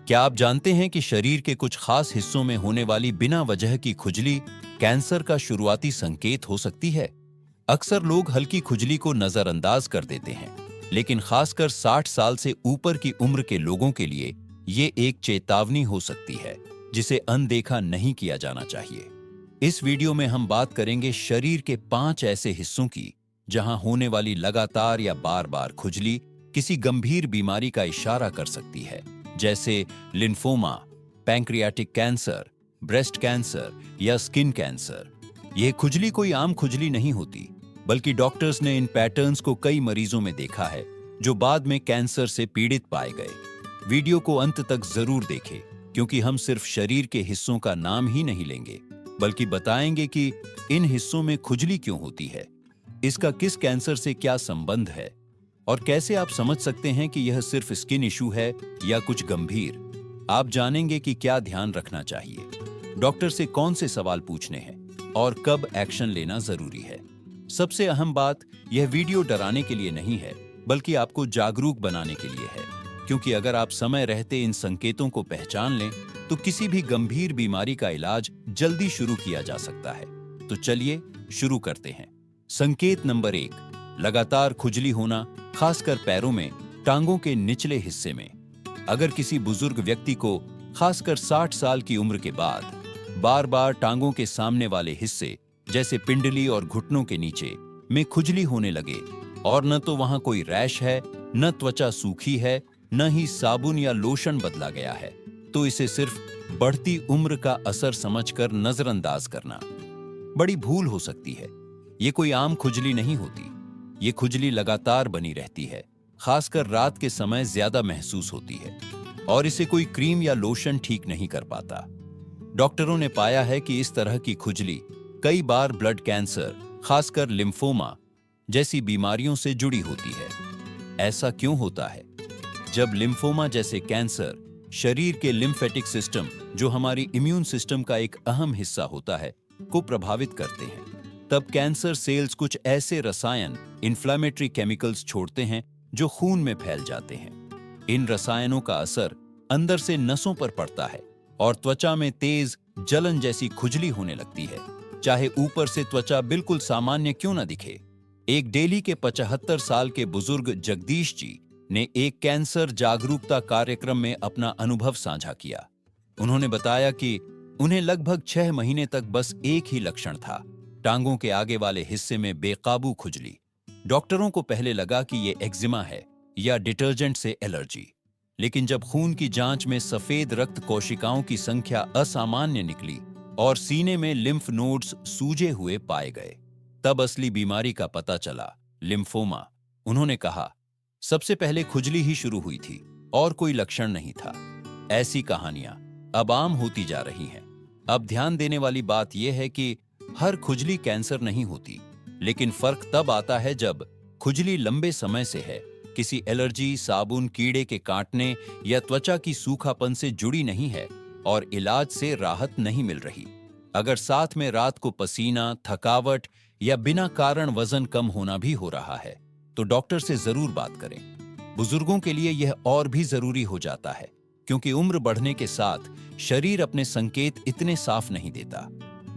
क्या आप जानते हैं कि शरीर के कुछ खास हिस्सों में होने वाली बिना वजह की खुजली कैंसर का शुरुआती संकेत हो सकती है? अक्सर लोग हल्की खुजली को नजरअंदाज कर देते हैं, लेकिन खासकर 60 साल से ऊपर की उम्र के लोगों के लिए ये एक चेतावनी हो सकती है, जिसे अनदेखा नहीं किया जाना चाहिए। इस वीडियो में हम बात करेंगे शरीर के 5 ऐसे हिस्सों की जहां होने वाली लगातार या बार-बार खुजली किसी गंभीर बीमारी का इशारा कर सकती है, जैसे lymphoma, pancreatic cancer, breast cancer या स्किन कैंसर। यह खुजली कोई आम खुजली नहीं होती, बल्कि डॉक्टर्स ने इन पैटर्न्स को कई मरीजों में देखा है जो बाद में कैंसर से पीड़ित पाए गए। वीडियो को अंत तक जरूर देखें, क्योंकि हम सिर्फ शरीर के हिस्सों का नाम ही नहीं लेंगे, बल्कि बताएंगे कि इन हिस्सों में खुजली क्यों होती है, इसका किस कैंसर से क्या संबंध है और कैसे आप समझ सकते हैं कि यह सिर्फ स्किन इशू है या कुछ गंभीर। आप जानेंगे कि क्या ध्यान रखना चाहिए, डॉक्टर से कौन से सवाल पूछने हैं और कब एक्शन लेना जरूरी है। सबसे अहम बात, यह वीडियो डराने के लिए नहीं है, बल्कि आपको जागरूक बनाने के लिए है, क्योंकि अगर आप समय रहते इन संकेतों को पहचान लें तो किसी भी गंभीर बीमारी का इलाज जल्दी शुरू किया जा सकता है। तो चलिए शुरू करते हैं। संकेत नंबर 1, लगातार खुजली होना, खासकर पैरों में, टांगों के निचले हिस्से में। अगर किसी बुजुर्ग व्यक्ति को खासकर 60 साल की उम्र के बाद बार बार टांगों के सामने वाले हिस्से जैसे पिंडली और घुटनों के नीचे में खुजली होने लगे और न तो वहां कोई रैश है, न त्वचा सूखी है, न ही साबुन या लोशन बदला गया है, तो इसे सिर्फ बढ़ती उम्र का असर समझकर नजरअंदाज करना बड़ी भूल हो सकती है। ये कोई आम खुजली नहीं होती। ये खुजली लगातार बनी रहती है, खासकर रात के समय ज्यादा महसूस होती है और इसे कोई क्रीम या लोशन ठीक नहीं कर पाता। डॉक्टरों ने पाया है कि इस तरह की खुजली कई बार ब्लड कैंसर, खासकर लिम्फोमा जैसी बीमारियों से जुड़ी होती है। ऐसा क्यों होता है? जब लिम्फोमा जैसे कैंसर शरीर के लिम्फेटिक सिस्टम, जो हमारी इम्यून सिस्टम का एक अहम हिस्सा होता है, को प्रभावित करते हैं, तब कैंसर सेल्स कुछ ऐसे रसायन, इन्फ्लेमेटरी केमिकल्स छोड़ते हैं जो खून में फैल जाते हैं। इन रसायनों का असर अंदर से नसों पर पड़ता है और त्वचा में तेज जलन जैसी खुजली होने लगती है, चाहे ऊपर से त्वचा बिल्कुल सामान्य क्यों न दिखे। एक दिल्ली के 75 साल के बुजुर्ग जगदीश जी ने एक कैंसर जागरूकता कार्यक्रम में अपना अनुभव साझा किया। उन्होंने बताया कि उन्हें लगभग 6 महीने तक बस एक ही लक्षण था, टांगों के आगे वाले हिस्से में बेकाबू खुजली। डॉक्टरों को पहले लगा कि ये एक्जिमा है या डिटर्जेंट से एलर्जी, लेकिन जब खून की जांच में सफेद रक्त कोशिकाओं की संख्या असामान्य निकली और सीने में लिम्फ नोड्स सूजे हुए पाए गए, तब असली बीमारी का पता चला, लिम्फोमा। उन्होंने कहा, सबसे पहले खुजली ही शुरू हुई थी और कोई लक्षण नहीं था। ऐसी कहानियां अब आम होती जा रही हैं। अब ध्यान देने वाली बात यह है कि हर खुजली कैंसर नहीं होती, लेकिन फर्क तब आता है जब खुजली लंबे समय से है, किसी एलर्जी, साबुन, कीड़े के काटने या त्वचा की सूखापन से जुड़ी नहीं है और इलाज से राहत नहीं मिल रही। अगर साथ में रात को पसीना, थकावट या बिना कारण वजन कम होना भी हो रहा है, तो डॉक्टर से जरूर बात करें। बुजुर्गों के लिए यह और भी जरूरी हो जाता है, क्योंकि उम्र बढ़ने के साथ शरीर अपने संकेत इतने साफ नहीं देता।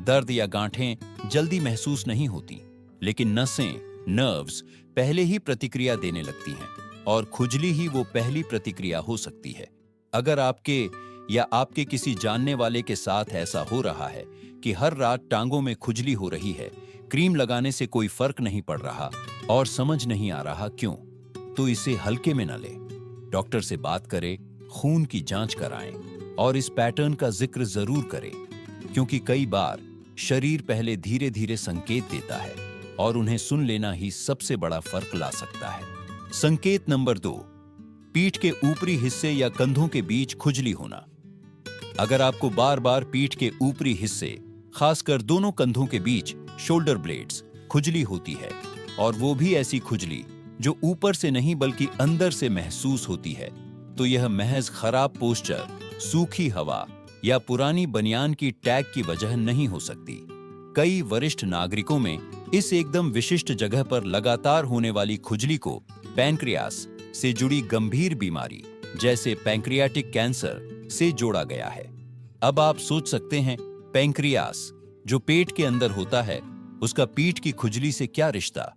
दर्द या गांठें जल्दी महसूस नहीं होती, लेकिन नसें, नर्व्स पहले ही प्रतिक्रिया देने लगती हैं और खुजली ही वो पहली प्रतिक्रिया हो सकती है। अगर आपके या आपके किसी जानने वाले के साथ ऐसा हो रहा है कि हर रात टांगों में खुजली हो रही है, क्रीम लगाने से कोई फर्क नहीं पड़ रहा और समझ नहीं आ रहा क्यों, तो इसे हल्के में न लें। डॉक्टर से बात करें, खून की जांच कराएं और इस पैटर्न का जिक्र जरूर करें, क्योंकि कई बार शरीर पहले धीरे धीरे संकेत देता है और उन्हें सुन लेना ही सबसे बड़ा फर्क ला सकता है। संकेत नंबर 2, पीठ के ऊपरी हिस्से या कंधों के बीच खुजली होना। अगर आपको बार बार पीठ के ऊपरी हिस्से, खासकर दोनों कंधों के बीच शोल्डर ब्लेड्स, खुजली होती है, और वो भी ऐसी खुजली जो ऊपर से नहीं बल्कि अंदर से महसूस होती है, तो यह महज खराब पोस्चर, सूखी हवा या पुरानी बनियान की टैग की वजह नहीं हो सकती। कई वरिष्ठ नागरिकों में इस एकदम विशिष्ट जगह पर लगातार होने वाली खुजली को पैंक्रियास से जुड़ी गंभीर बीमारी जैसे पैंक्रियाटिक कैंसर से जोड़ा गया है। अब आप सोच सकते हैं, पैंक्रियास जो पेट के अंदर होता है, उसका पीठ की खुजली से क्या रिश्ता?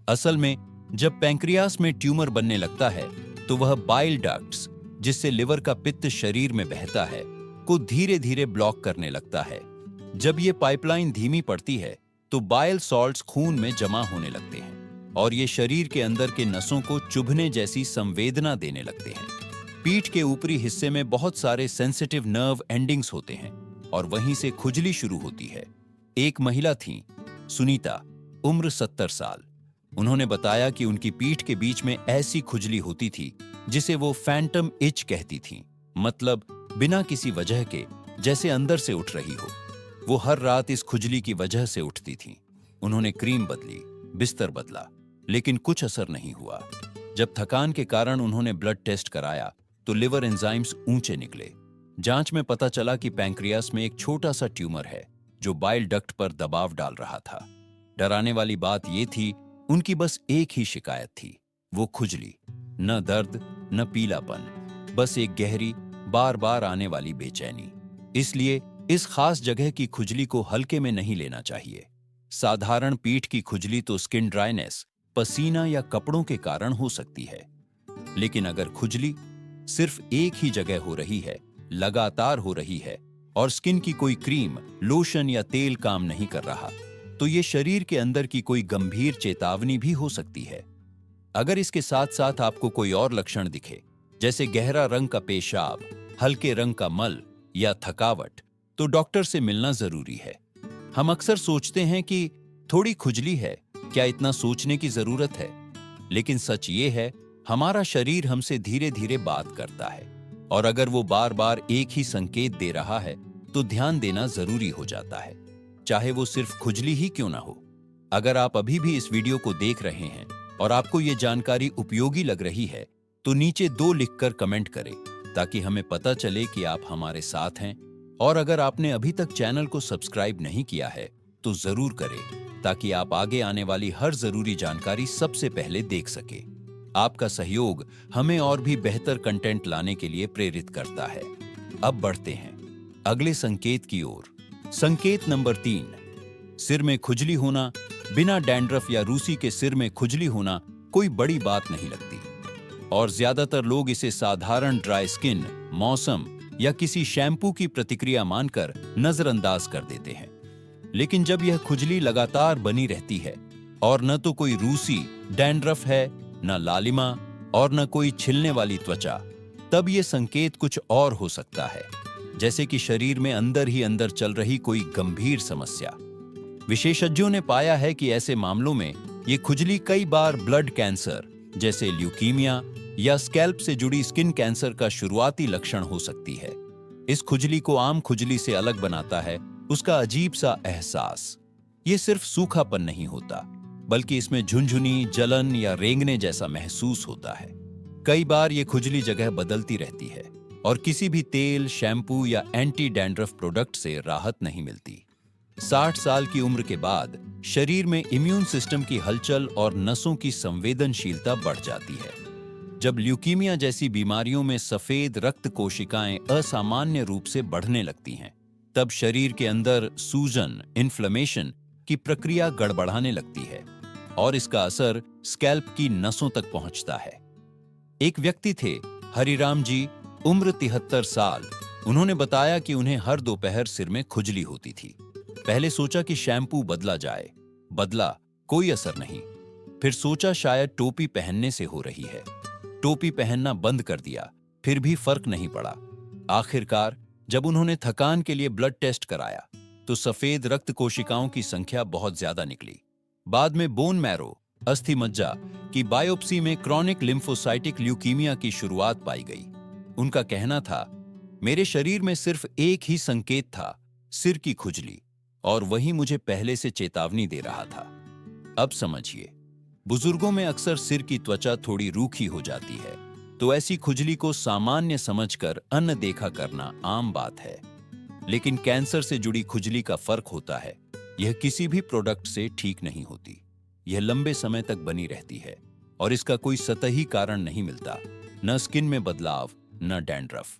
असल में जब पैंक्रियास में ट्यूमर बनने लगता है तो वह बाइल डक्ट्स, जिससे लिवर का पित्त शरीर में बहता है, को धीरे धीरे ब्लॉक करने लगता है। जब ये पाइपलाइन धीमी पड़ती है तो बाइल सॉल्ट्स खून में जमा होने लगते हैं और ये शरीर के अंदर के नसों को चुभने जैसी संवेदना देने लगते हैं। पीठ के ऊपरी हिस्से में बहुत सारे सेंसिटिव नर्व एंडिंग्स होते हैं और वहीं से खुजली शुरू होती है। एक महिला थी, सुनीता, उम्र 70 साल। उन्होंने बताया कि उनकी पीठ के बीच में ऐसी खुजली होती थी जिसे वो फैंटम इच कहती थी, मतलब बिना किसी वजह के, जैसे अंदर से उठ रही हो। वो हर रात इस खुजली की वजह से उठती थी। उन्होंने क्रीम बदली, बिस्तर बदला, लेकिन कुछ असर नहीं हुआ। जब थकान के कारण उन्होंने ब्लड टेस्ट कराया तो लिवर एंजाइम्स ऊंचे निकले। जांच में पता चला कि पैंक्रियास में एक छोटा सा ट्यूमर है जो बाइल डक्ट पर दबाव डाल रहा था। डराने वाली बात यह थी, उनकी बस एक ही शिकायत थी, वो खुजली। न दर्द, न पीलापन, बस एक गहरी, बार बार आने वाली बेचैनी। इसलिए इस खास जगह की खुजली को हल्के में नहीं लेना चाहिए। साधारण पीठ की खुजली तो स्किन ड्राइनेस, पसीना या कपड़ों के कारण हो सकती है, लेकिन अगर खुजली सिर्फ एक ही जगह हो रही है, लगातार हो रही है और स्किन की कोई क्रीम, लोशन या तेल काम नहीं कर रहा, तो ये शरीर के अंदर की कोई गंभीर चेतावनी भी हो सकती है। अगर इसके साथ साथ आपको कोई और लक्षण दिखे, जैसे गहरा रंग का पेशाब, हल्के रंग का मल या थकावट, तो डॉक्टर से मिलना जरूरी है। हम अक्सर सोचते हैं कि थोड़ी खुजली है, क्या इतना सोचने की जरूरत है? लेकिन सच ये है, हमारा शरीर हमसे धीरे धीरे बात करता है और अगर वो बार बार एक ही संकेत दे रहा है तो ध्यान देना जरूरी हो जाता है, चाहे वो सिर्फ खुजली ही क्यों ना हो। अगर आप अभी भी इस वीडियो को देख रहे हैं और आपको ये जानकारी उपयोगी लग रही है तो नीचे 2 लिखकर कमेंट करें ताकि हमें पता चले कि आप हमारे साथ हैं। और अगर आपने अभी तक चैनल को सब्सक्राइब नहीं किया है तो जरूर करें ताकि आप आगे आने वाली हर जरूरी जानकारी सबसे पहले देख सके। आपका सहयोग हमें और भी बेहतर कंटेंट लाने के लिए प्रेरित करता है। अब बढ़ते हैं अगले संकेत की ओर। संकेत नंबर 3, सिर में खुजली होना। बिना डैंड्रफ या रूसी के सिर में खुजली होना कोई बड़ी बात नहीं लगती और ज्यादातर लोग इसे साधारण ड्राई स्किन, मौसम या किसी शैम्पू की प्रतिक्रिया मानकर नजरअंदाज कर देते हैं। लेकिन जब यह खुजली लगातार बनी रहती है और न तो कोई रूसी डैंड्रफ है, न लालिमा और न कोई छिलने वाली त्वचा, तब यह संकेत कुछ और हो सकता है, जैसे कि शरीर में अंदर ही अंदर चल रही कोई गंभीर समस्या। विशेषज्ञों ने पाया है कि ऐसे मामलों में ये खुजली कई बार ब्लड कैंसर जैसे ल्यूकीमिया या स्कैल्प से जुड़ी स्किन कैंसर का शुरुआती लक्षण हो सकती है। इस खुजली को आम खुजली से अलग बनाता है उसका अजीब सा एहसास। ये सिर्फ सूखापन नहीं होता, बल्कि इसमें झुनझुनी, जलन या रेंगने जैसा महसूस होता है। कई बार ये खुजली जगह बदलती रहती है और किसी भी तेल, शैम्पू या एंटी डैंड्रफ प्रोडक्ट से राहत नहीं मिलती। 60 साल की उम्र के बाद शरीर में इम्यून सिस्टम की हलचल और नसों की संवेदनशीलता बढ़ जाती है। जब ल्यूकीमिया जैसी बीमारियों में सफेद रक्त कोशिकाएं असामान्य रूप से बढ़ने लगती हैं, तब शरीर के अंदर सूजन, इन्फ्लेमेशन की प्रक्रिया गड़बड़ाने लगती है और इसका असर स्कैल्प की नसों तक पहुंचता है। एक व्यक्ति थे, हरिराम जी, उम्र 73 साल। उन्होंने बताया कि उन्हें हर दोपहर सिर में खुजली होती थी। पहले सोचा कि शैम्पू बदला जाए, बदला, कोई असर नहीं। फिर सोचा शायद टोपी पहनने से हो रही है। टोपी पहनना बंद कर दिया, फिर भी फर्क नहीं पड़ा। आखिरकार जब उन्होंने थकान के लिए ब्लड टेस्ट कराया तो सफेद रक्त कोशिकाओं की संख्या बहुत ज्यादा निकली। बाद में बोन मैरो, अस्थि मज्जा की बायोप्सी में क्रॉनिक लिम्फोसाइटिक ल्यूकीमिया की शुरुआत पाई गई। उनका कहना था, मेरे शरीर में सिर्फ एक ही संकेत था, सिर की खुजली, और वही मुझे पहले से चेतावनी दे रहा था। अब समझिए, बुजुर्गों में अक्सर सिर की त्वचा थोड़ी रूखी हो जाती है, तो ऐसी खुजली को सामान्य समझकर अनदेखा करना आम बात है। लेकिन कैंसर से जुड़ी खुजली का फर्क होता है। यह किसी भी प्रोडक्ट से ठीक नहीं होती। यह लंबे समय तक बनी रहती है और इसका कोई सतही कारण नहीं मिलता, न स्किन में बदलाव, न डैंड्रफ।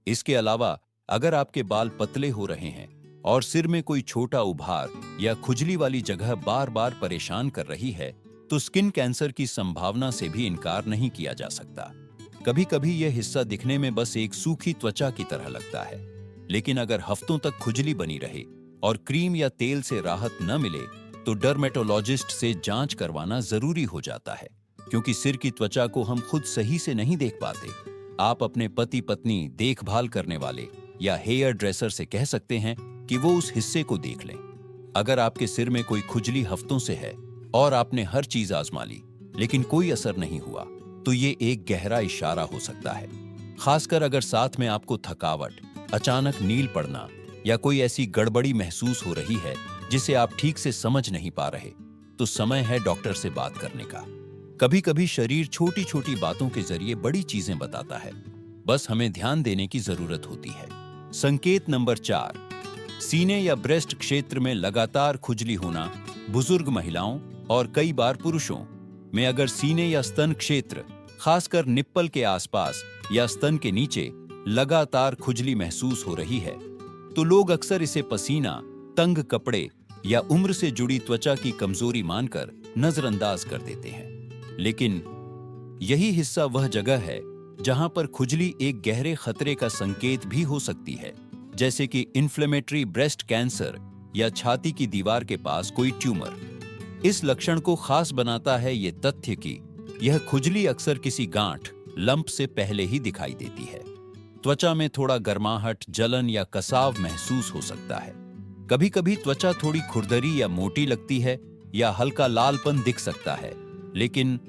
इसके अलावा अगर आपके बाल पतले हो रहे हैं और सिर में कोई छोटा उभार या खुजली वाली जगह बार बार परेशान कर रही है, तो स्किन कैंसर की संभावना से भी इनकार नहीं किया जा सकता। कभी कभी यह हिस्सा दिखने में बस एक सूखी त्वचा की तरह लगता है, लेकिन अगर हफ्तों तक खुजली बनी रहे और क्रीम या तेल से राहत न मिले, तो डर्मेटोलॉजिस्ट से जांच करवाना जरूरी हो जाता है, क्योंकि सिर की त्वचा को हम खुद सही से नहीं देख पाते। आप अपने पति पत्नी, देखभाल करने वाले या हेयर ड्रेसर से कह सकते हैं कि वो उस हिस्से को देख लें। अगर आपके सिर में कोई खुजली हफ्तों से है और आपने हर चीज आजमा ली लेकिन कोई असर नहीं हुआ, तो ये एक गहरा इशारा हो सकता है। खासकर अगर साथ में आपको थकावट, अचानक नील पड़ना या कोई ऐसी गड़बड़ी महसूस हो रही है जिसे आप ठीक से समझ नहीं पा रहे, तो समय है डॉक्टर से बात करने का। कभी कभी शरीर छोटी छोटी बातों के जरिए बड़ी चीजें बताता है, बस हमें ध्यान देने की जरूरत होती है। संकेत नंबर 4, सीने या ब्रेस्ट क्षेत्र में लगातार खुजली होना। बुजुर्ग महिलाओं और कई बार पुरुषों में अगर सीने या स्तन क्षेत्र, खासकर निप्पल के आसपास या स्तन के नीचे लगातार खुजली महसूस हो रही है, तो लोग अक्सर इसे पसीना, तंग कपड़े या उम्र से जुड़ी त्वचा की कमजोरी मानकर नजरअंदाज कर देते हैं। लेकिन यही हिस्सा वह जगह है जहां पर खुजली एक गहरे खतरे का संकेत भी हो सकती है, जैसे कि इन्फ्लेमेटरी ब्रेस्ट कैंसर या छाती की दीवार के पास कोई ट्यूमर। इस लक्षण को खास बनाता है ये तथ्य कि यह खुजली अक्सर किसी गांठ, लंप से पहले ही दिखाई देती है। त्वचा में थोड़ा गर्माहट, जलन या कसाव महसूस हो सकता है। कभी कभी त्वचा थोड़ी खुरदरी या मोटी लगती है या हल्का लालपन दिख सकता है, लेकिन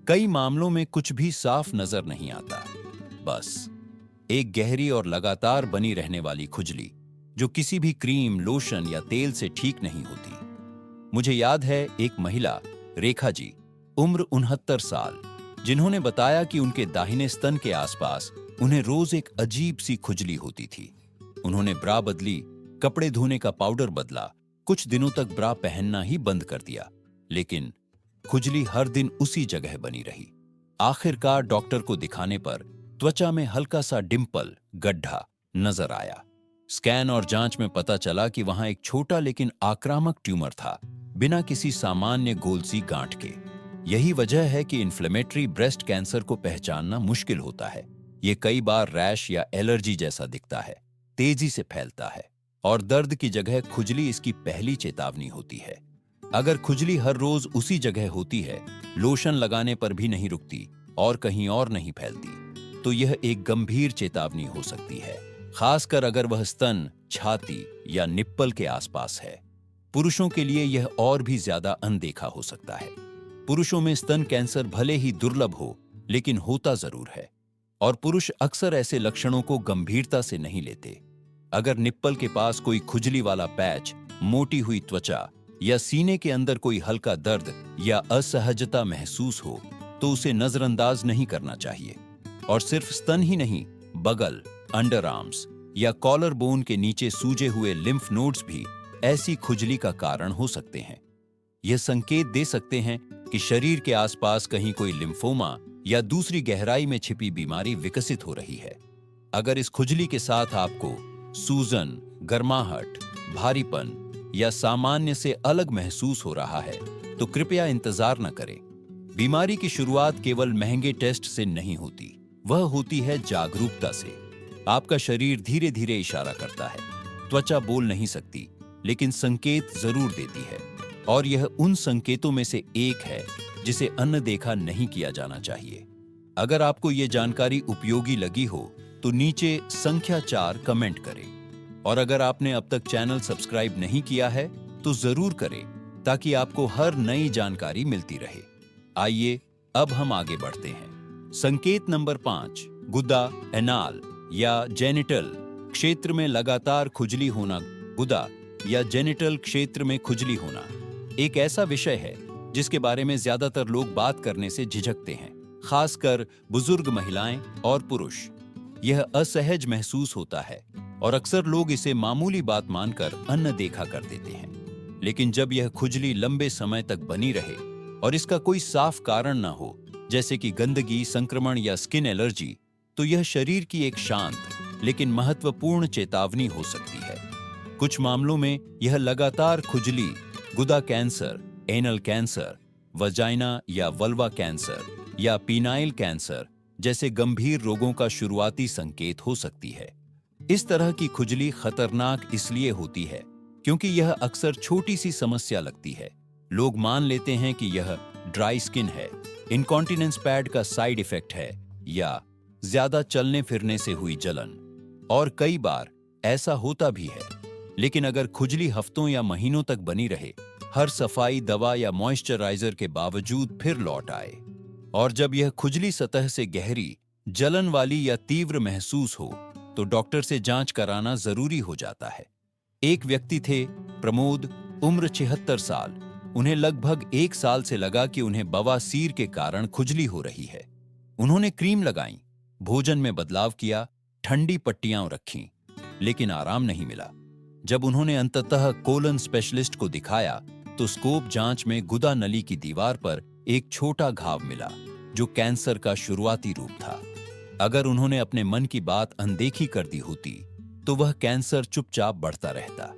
कई मामलों में कुछ भी साफ नजर नहीं आता। बस एक गहरी और लगातार बनी रहने वाली खुजली, जो किसी भी क्रीम, लोशन या तेल से ठीक नहीं होती। मुझे याद है एक महिला, रेखा जी, उम्र 69 साल, जिन्होंने बताया कि उनके दाहिने स्तन के आसपास उन्हें रोज एक अजीब सी खुजली होती थी। उन्होंने ब्रा बदली, कपड़े धोने का पाउडर बदला, कुछ दिनों तक ब्रा पहनना ही बंद कर दिया, लेकिन खुजली हर दिन उसी जगह बनी रही। आखिरकार डॉक्टर को दिखाने पर त्वचा में हल्का सा डिंपल, गड्ढा नजर आया। स्कैन और जांच में पता चला कि वहां एक छोटा लेकिन आक्रामक ट्यूमर था, बिना किसी सामान्य गोलसी गांठ के। यही वजह है कि इन्फ्लेमेटरी ब्रेस्ट कैंसर को पहचानना मुश्किल होता है। ये कई बार रैश या एलर्जी जैसा दिखता है, तेजी से फैलता है और दर्द की जगह खुजली इसकी पहली चेतावनी होती है। अगर खुजली हर रोज उसी जगह होती है, लोशन लगाने पर भी नहीं रुकती और कहीं और नहीं फैलती, तो यह एक गंभीर चेतावनी हो सकती है, खासकर अगर वह स्तन, छाती या निप्पल के आसपास है। पुरुषों के लिए यह और भी ज्यादा अनदेखा हो सकता है। पुरुषों में स्तन कैंसर भले ही दुर्लभ हो, लेकिन होता जरूर है, और पुरुष अक्सर ऐसे लक्षणों को गंभीरता से नहीं लेते। अगर निप्पल के पास कोई खुजली वाला पैच, मोटी हुई त्वचा या सीने के अंदर कोई हल्का दर्द या असहजता महसूस हो, तो उसे नजरअंदाज नहीं करना चाहिए। और सिर्फ स्तन ही नहीं, बगल, अंडर आर्म्स या कॉलर बोन के नीचे सूजे हुए लिम्फ नोड्स भी ऐसी खुजली का कारण हो सकते हैं। यह संकेत दे सकते हैं कि शरीर के आसपास कहीं कोई लिम्फोमा या दूसरी गहराई में छिपी बीमारी विकसित हो रही है। अगर इस खुजली के साथ आपको सूजन, गर्माहट, भारीपन या सामान्य से अलग महसूस हो रहा है, तो कृपया इंतजार न करें। बीमारी की शुरुआत केवल महंगे टेस्ट से नहीं होती, वह होती है जागरूकता से। आपका शरीर धीरे धीरे इशारा करता है। त्वचा बोल नहीं सकती, लेकिन संकेत जरूर देती है, और यह उन संकेतों में से एक है जिसे अनदेखा नहीं किया जाना चाहिए। अगर आपको यह जानकारी उपयोगी लगी हो, तो नीचे संख्या 4 कमेंट करें। और अगर आपने अब तक चैनल सब्सक्राइब नहीं किया है, तो जरूर करें, ताकि आपको हर नई जानकारी मिलती रहे। आइए अब हम आगे बढ़ते हैं। संकेत नंबर 5, गुदा, एनाल या जेनिटल क्षेत्र में लगातार खुजली होना। गुदा या जेनिटल क्षेत्र में खुजली होना एक ऐसा विषय है जिसके बारे में ज्यादातर लोग बात करने से झिझकते हैं, खासकर बुजुर्ग महिलाएं और पुरुष। यह असहज महसूस होता है और अक्सर लोग इसे मामूली बात मानकर अनदेखा कर देते हैं। लेकिन जब यह खुजली लंबे समय तक बनी रहे और इसका कोई साफ कारण न हो, जैसे कि गंदगी, संक्रमण या स्किन एलर्जी, तो यह शरीर की एक शांत लेकिन महत्वपूर्ण चेतावनी हो सकती है। कुछ मामलों में यह लगातार खुजली, गुदा कैंसर, एनल कैंसर, वजाइना या वल्वा कैंसर या पीनाइल कैंसर जैसे गंभीर रोगों का शुरुआती संकेत हो सकती है। इस तरह की खुजली खतरनाक इसलिए होती है क्योंकि यह अक्सर छोटी सी समस्या लगती है। लोग मान लेते हैं कि यह ड्राई स्किन है, इनकॉन्टिनेंस पैड का साइड इफेक्ट है या ज्यादा चलने फिरने से हुई जलन, और कई बार ऐसा होता भी है। लेकिन अगर खुजली हफ्तों या महीनों तक बनी रहे, हर सफाई दवा या मॉइस्चराइजर के बावजूद फिर लौट आए, और जब यह खुजली सतह से गहरी, जलन वाली या तीव्र महसूस हो, तो डॉक्टर से जांच कराना जरूरी हो जाता है। एक व्यक्ति थे, प्रमोद, उम्र 76 साल। उन्हें लगभग 1 साल से लगा कि उन्हें बवासीर के कारण खुजली हो रही है। उन्होंने क्रीम लगाई, भोजन में बदलाव किया, ठंडी पट्टियां रखीं, लेकिन आराम नहीं मिला। जब उन्होंने अंततः कोलन स्पेशलिस्ट को दिखाया तो स्कोप जांच में गुदा नली की दीवार पर एक छोटा घाव मिला, जो कैंसर का शुरुआती रूप था। अगर उन्होंने अपने मन की बात अनदेखी कर दी होती तो वह कैंसर चुपचाप बढ़ता रहता।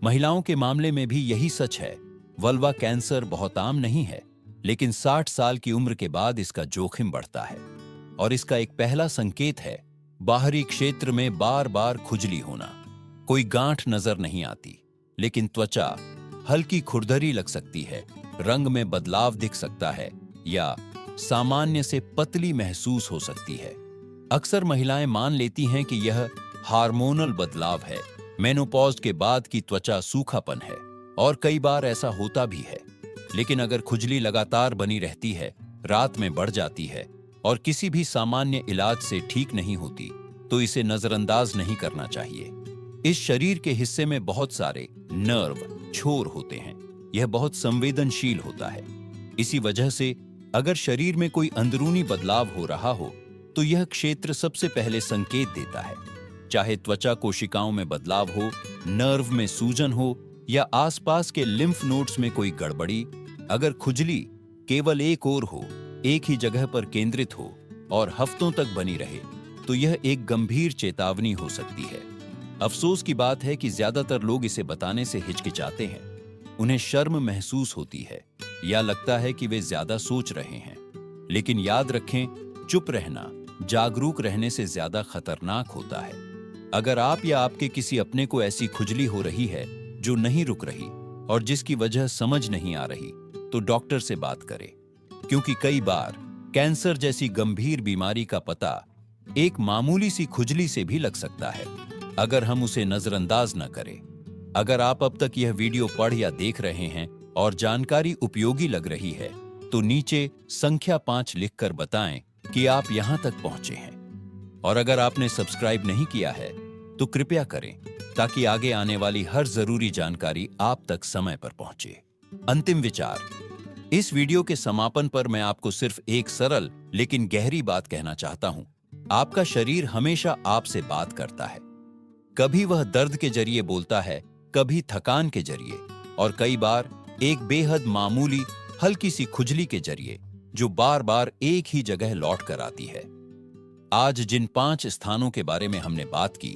महिलाओं के मामले में भी यही सच है। वल्वा कैंसर बहुत आम नहीं है, लेकिन 60 साल की उम्र के बाद इसका जोखिम बढ़ता है, और इसका एक पहला संकेत है बाहरी क्षेत्र में बार बार खुजली होना। कोई गांठ नजर नहीं आती, लेकिन त्वचा हल्की खुरदरी लग सकती है, रंग में बदलाव दिख सकता है या सामान्य से पतली महसूस हो सकती है। अक्सर महिलाएं मान लेती हैं कि यह हार्मोनल बदलाव है, मेनोपॉज के बाद की त्वचा सूखापन है, और कई बार ऐसा होता भी है। लेकिन अगर खुजली लगातार बनी रहती है, रात में बढ़ जाती है और किसी भी सामान्य इलाज से ठीक नहीं होती, तो इसे नजरअंदाज नहीं करना चाहिए। इस शरीर के हिस्से में बहुत सारे नर्व, छोर होते हैं। यह बहुत संवेदनशील होता है। इसी वजह से अगर शरीर में कोई अंदरूनी बदलाव हो रहा हो, तो यह क्षेत्र सबसे पहले संकेत देता है। चाहे त्वचा कोशिकाओं में बदलाव हो, नर्व में सूजन हो या आसपास के लिम्फ नोड्स में कोई गड़बड़ी, अगर खुजली केवल एक ओर हो, एक ही जगह पर केंद्रित हो और हफ्तों तक बनी रहे, तो यह एक गंभीर चेतावनी हो सकती है। अफसोस की बात है कि ज्यादातर लोग इसे बताने से हिचकिचाते हैं। उन्हें शर्म महसूस होती है या लगता है कि वे ज्यादा सोच रहे हैं। लेकिन याद रखें, चुप रहना जागरूक रहने से ज्यादा खतरनाक होता है। अगर आप या आपके किसी अपने को ऐसी खुजली हो रही है जो नहीं रुक रही और जिसकी वजह समझ नहीं आ रही, तो डॉक्टर से बात करें, क्योंकि कई बार कैंसर जैसी गंभीर बीमारी का पता एक मामूली सी खुजली से भी लग सकता है, अगर हम उसे नजरअंदाज न करें। अगर आप अब तक यह वीडियो पढ़ या देख रहे हैं और जानकारी उपयोगी लग रही है, तो नीचे संख्या 5 लिखकर बताएं कि आप यहां तक पहुंचे हैं। और अगर आपने सब्सक्राइब नहीं किया है, तो कृपया करें, ताकि आगे आने वाली हर जरूरी जानकारी आप तक समय पर पहुंचे। अंतिम विचार। इस वीडियो के समापन पर मैं आपको सिर्फ एक सरल लेकिन गहरी बात कहना चाहता हूं। आपका शरीर हमेशा आपसे बात करता है। कभी वह दर्द के जरिए बोलता है, कभी थकान के जरिए, और कई बार एक बेहद मामूली हल्की सी खुजली के जरिए, जो बार बार एक ही जगह लौट कर आती है। आज जिन 5 स्थानों के बारे में हमने बात की,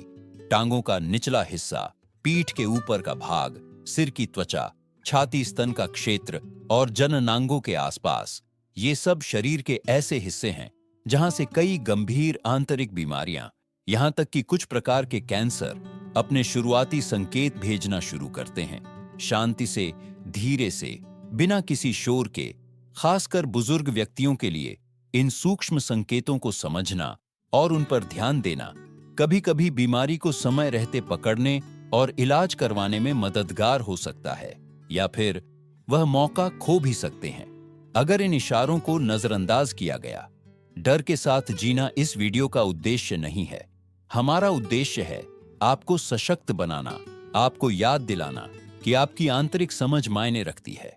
टांगों का निचला हिस्सा, पीठ के ऊपर का भाग, सिर की त्वचा, छाती स्तन का क्षेत्र और जननांगों के आसपास, ये सब शरीर के ऐसे हिस्से हैं जहां से कई गंभीर आंतरिक बीमारियां, यहां तक कि कुछ प्रकार के कैंसर अपने शुरुआती संकेत भेजना शुरू करते हैं। शांति से, धीरे से, बिना किसी शोर के। खासकर बुजुर्ग व्यक्तियों के लिए इन सूक्ष्म संकेतों को समझना और उन पर ध्यान देना कभी कभी बीमारी को समय रहते पकड़ने और इलाज करवाने में मददगार हो सकता है, या फिर वह मौका खो भी सकते हैं अगर इन इशारों को नजरअंदाज किया गया। डर के साथ जीना इस वीडियो का उद्देश्य नहीं है। हमारा उद्देश्य है आपको सशक्त बनाना, आपको याद दिलाना कि आपकी आंतरिक समझ मायने रखती है,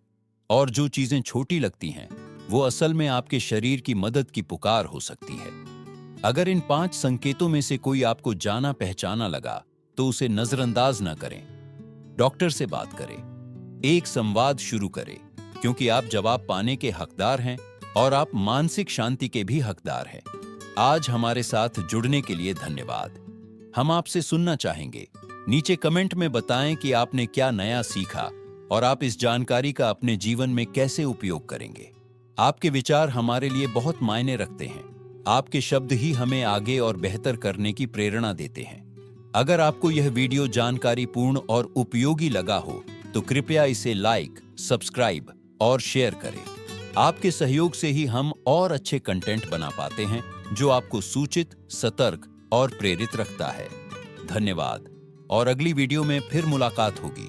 और जो चीजें छोटी लगती हैं वो असल में आपके शरीर की मदद की पुकार हो सकती है। अगर इन 5 संकेतों में से कोई आपको जाना पहचाना लगा, तो उसे नजरअंदाज न करें। डॉक्टर से बात करें, एक संवाद शुरू करें, क्योंकि आप जवाब पाने के हकदार हैं और आप मानसिक शांति के भी हकदार हैं। आज हमारे साथ जुड़ने के लिए धन्यवाद। हम आपसे सुनना चाहेंगे। नीचे कमेंट में बताएं कि आपने क्या नया सीखा और आप इस जानकारी का अपने जीवन में कैसे उपयोग करेंगे। आपके विचार हमारे लिए बहुत मायने रखते हैं। आपके शब्द ही हमें आगे और बेहतर करने की प्रेरणा देते हैं। अगर आपको यह वीडियो जानकारीपूर्ण और उपयोगी लगा हो तो कृपया इसे लाइक, सब्सक्राइब और शेयर करें। आपके सहयोग से ही हम और अच्छे कंटेंट बना पाते हैं जो आपको सूचित, सतर्क और प्रेरित रखता है। धन्यवाद और अगली वीडियो में फिर मुलाकात होगी।